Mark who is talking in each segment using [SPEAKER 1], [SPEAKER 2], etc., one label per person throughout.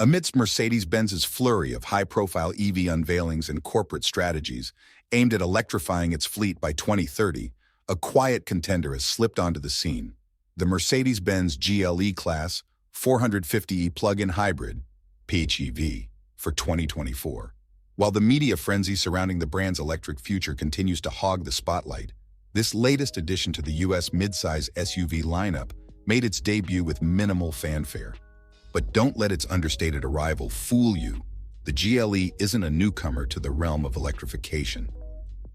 [SPEAKER 1] Amidst Mercedes-Benz's flurry of high-profile EV unveilings and corporate strategies aimed at electrifying its fleet by 2030, a quiet contender has slipped onto the scene. The Mercedes-Benz GLE Class 450e plug-in hybrid, PHEV, for 2024. While the media frenzy surrounding the brand's electric future continues to hog the spotlight, this latest addition to the U.S. midsize SUV lineup made its debut with minimal fanfare. But don't let its understated arrival fool you. The GLE isn't a newcomer to the realm of electrification.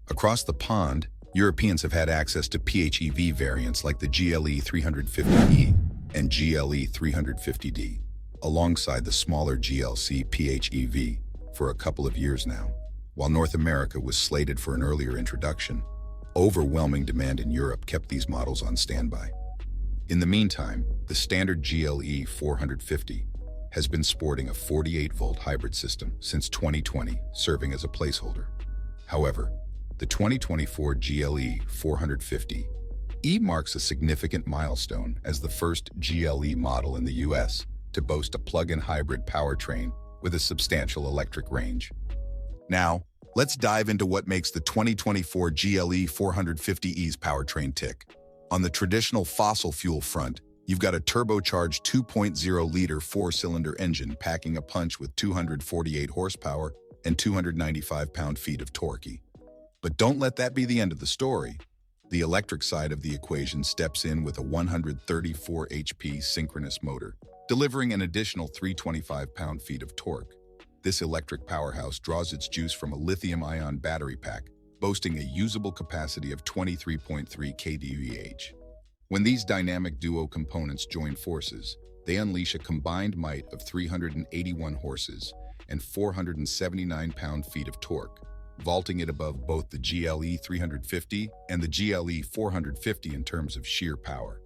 [SPEAKER 1] Across the pond, Europeans have had access to PHEV variants like the GLE 350e and GLE 350d, alongside the smaller GLC PHEV, for a couple of years now. While North America was slated for an earlier introduction, overwhelming demand in Europe kept these models on standby. In the meantime, the standard GLE 450 has been sporting a 48-volt hybrid system since 2020, serving as a placeholder. However, the 2024 GLE 450e marks a significant milestone as the first GLE model in the US to boast a plug-in hybrid powertrain with a substantial electric range. Now, let's dive into what makes the 2024 GLE 450e's powertrain tick. On the traditional fossil fuel front, you've got a turbocharged 2.0-liter four-cylinder engine packing a punch with 248 horsepower and 295 pound-feet of torque. But don't let that be the end of the story. The electric side of the equation steps in with a 134 HP synchronous motor, delivering an additional 325 pound-feet of torque. This electric powerhouse draws its juice from a lithium-ion battery pack, boasting a usable capacity of 23.3 kWh. When these dynamic duo components join forces, they unleash a combined might of 381 horses and 479 pound-feet of torque, vaulting it above both the GLE 350 and the GLE 450 in terms of sheer power.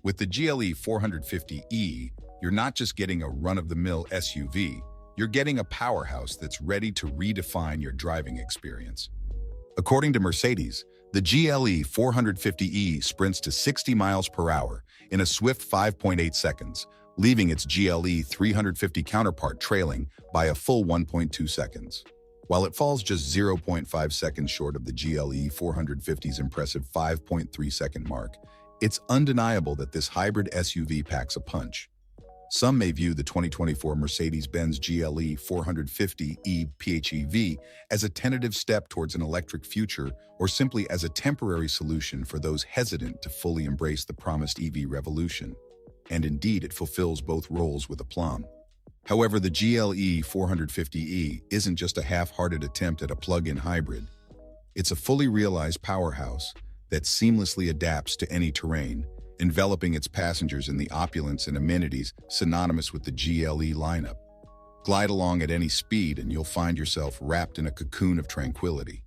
[SPEAKER 1] With the GLE 450e, you're not just getting a run-of-the-mill SUV, you're getting a powerhouse that's ready to redefine your driving experience. According to Mercedes, the GLE 450e sprints to 60 miles per hour in a swift 5.8 seconds, leaving its GLE 350 counterpart trailing by a full 1.2 seconds. While it falls just 0.5 seconds short of the GLE 450's impressive 5.3-second mark, it's undeniable that this hybrid SUV packs a punch. Some may view the 2024 Mercedes-Benz GLE 450e PHEV as a tentative step towards an electric future or simply as a temporary solution for those hesitant to fully embrace the promised EV revolution. And indeed, it fulfills both roles with aplomb. However, the GLE 450e isn't just a half-hearted attempt at a plug-in hybrid. It's a fully realized powerhouse that seamlessly adapts to any terrain, enveloping its passengers in the opulence and amenities synonymous with the GLE lineup. Glide along at any speed and you'll find yourself wrapped in a cocoon of tranquility,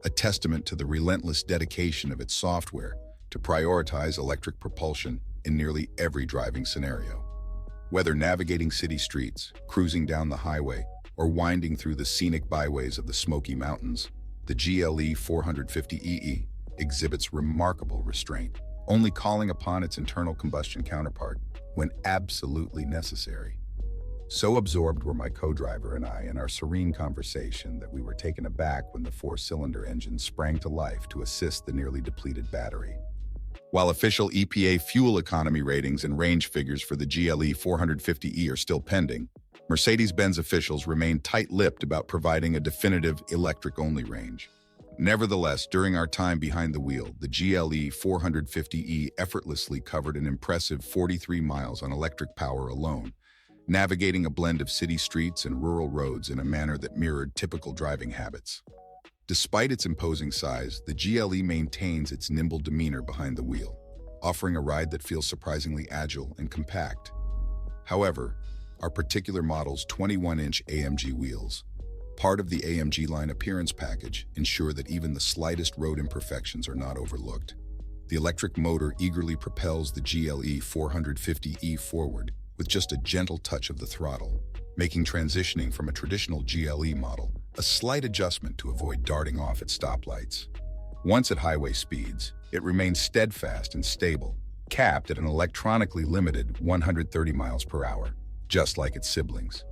[SPEAKER 1] a testament to the relentless dedication of its software to prioritize electric propulsion in nearly every driving scenario. Whether navigating city streets, cruising down the highway, or winding through the scenic byways of the Smoky Mountains, the GLE 450e exhibits remarkable restraint, only calling upon its internal combustion counterpart when absolutely necessary. So absorbed were my co-driver and I in our serene conversation that we were taken aback when the four-cylinder engine sprang to life to assist the nearly depleted battery. While official EPA fuel economy ratings and range figures for the GLE 450e are still pending, Mercedes-Benz officials remain tight-lipped about providing a definitive electric-only range. Nevertheless, during our time behind the wheel, the GLE 450e effortlessly covered an impressive 43 miles on electric power alone, navigating a blend of city streets and rural roads in a manner that mirrored typical driving habits. Despite its imposing size, the GLE maintains its nimble demeanor behind the wheel, offering a ride that feels surprisingly agile and compact. However, our particular model's 21-inch AMG wheels, part of the AMG line appearance package, ensure that even the slightest road imperfections are not overlooked. The electric motor eagerly propels the GLE 450e forward with just a gentle touch of the throttle, making transitioning from a traditional GLE model a slight adjustment to avoid darting off at stoplights. Once at highway speeds, it remains steadfast and stable, capped at an electronically limited 130 miles per hour, just like its siblings.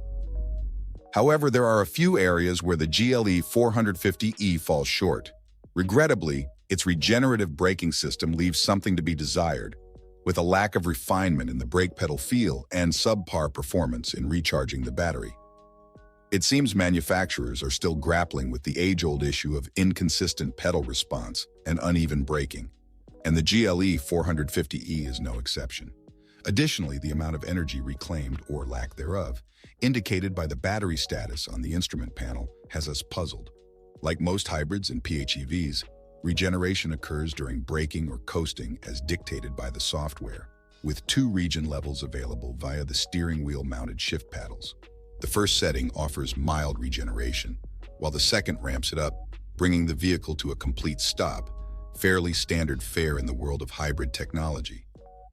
[SPEAKER 1] However, there are a few areas where the GLE 450e falls short. Regrettably, its regenerative braking system leaves something to be desired, with a lack of refinement in the brake pedal feel and subpar performance in recharging the battery. It seems manufacturers are still grappling with the age-old issue of inconsistent pedal response and uneven braking, and the GLE 450e is no exception. Additionally, the amount of energy reclaimed, or lack thereof, indicated by the battery status on the instrument panel has us puzzled. Like most hybrids and PHEVs, regeneration occurs during braking or coasting as dictated by the software, with 2 regen levels available via the steering wheel-mounted shift paddles. The first setting offers mild regeneration, while the second ramps it up, bringing the vehicle to a complete stop, fairly standard fare in the world of hybrid technology.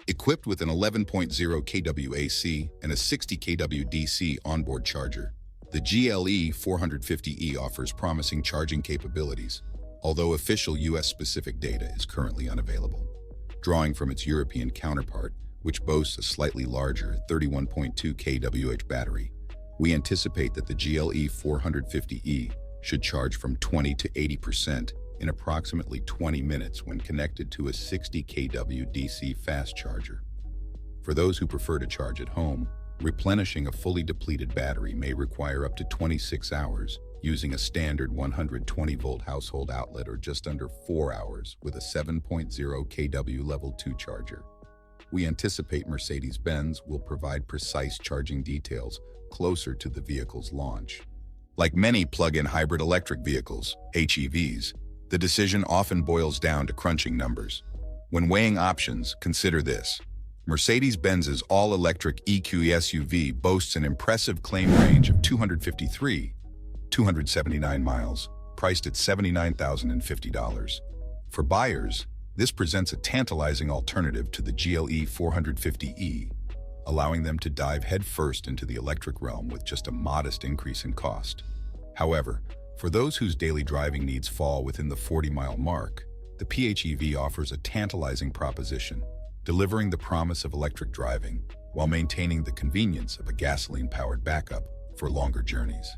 [SPEAKER 1] Equipped with an 11.0 kW AC and a 60 kW DC onboard charger, the GLE 450e offers promising charging capabilities, although official US-specific data is currently unavailable. Drawing from its European counterpart, which boasts a slightly larger 31.2 kWh battery, we anticipate that the GLE 450e should charge from 20 to 80% in approximately 20 minutes when connected to a 60 kW DC fast charger. For those who prefer to charge at home, replenishing a fully depleted battery may require up to 26 hours using a standard 120-volt household outlet, or just under 4 hours with a 7.0 kW Level 2 charger. We anticipate Mercedes-Benz will provide precise charging details closer to the vehicle's launch. Like many plug-in hybrid electric vehicles, HEVs, the decision often boils down to crunching numbers. When weighing options, consider this. Mercedes-Benz's all-electric EQ SUV boasts an impressive claim range of 279 miles, priced at $79,050. For buyers, this presents a tantalizing alternative to the GLE 450e, allowing them to dive headfirst into the electric realm with just a modest increase in cost. However, for those whose daily driving needs fall within the 40-mile mark, the PHEV offers a tantalizing proposition, delivering the promise of electric driving while maintaining the convenience of a gasoline-powered backup for longer journeys.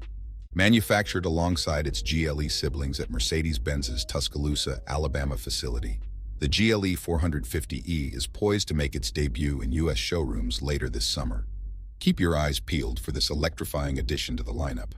[SPEAKER 1] Manufactured alongside its GLE siblings at Mercedes-Benz's Tuscaloosa, Alabama facility, the GLE 450e is poised to make its debut in U.S. showrooms later this summer. Keep your eyes peeled for this electrifying addition to the lineup.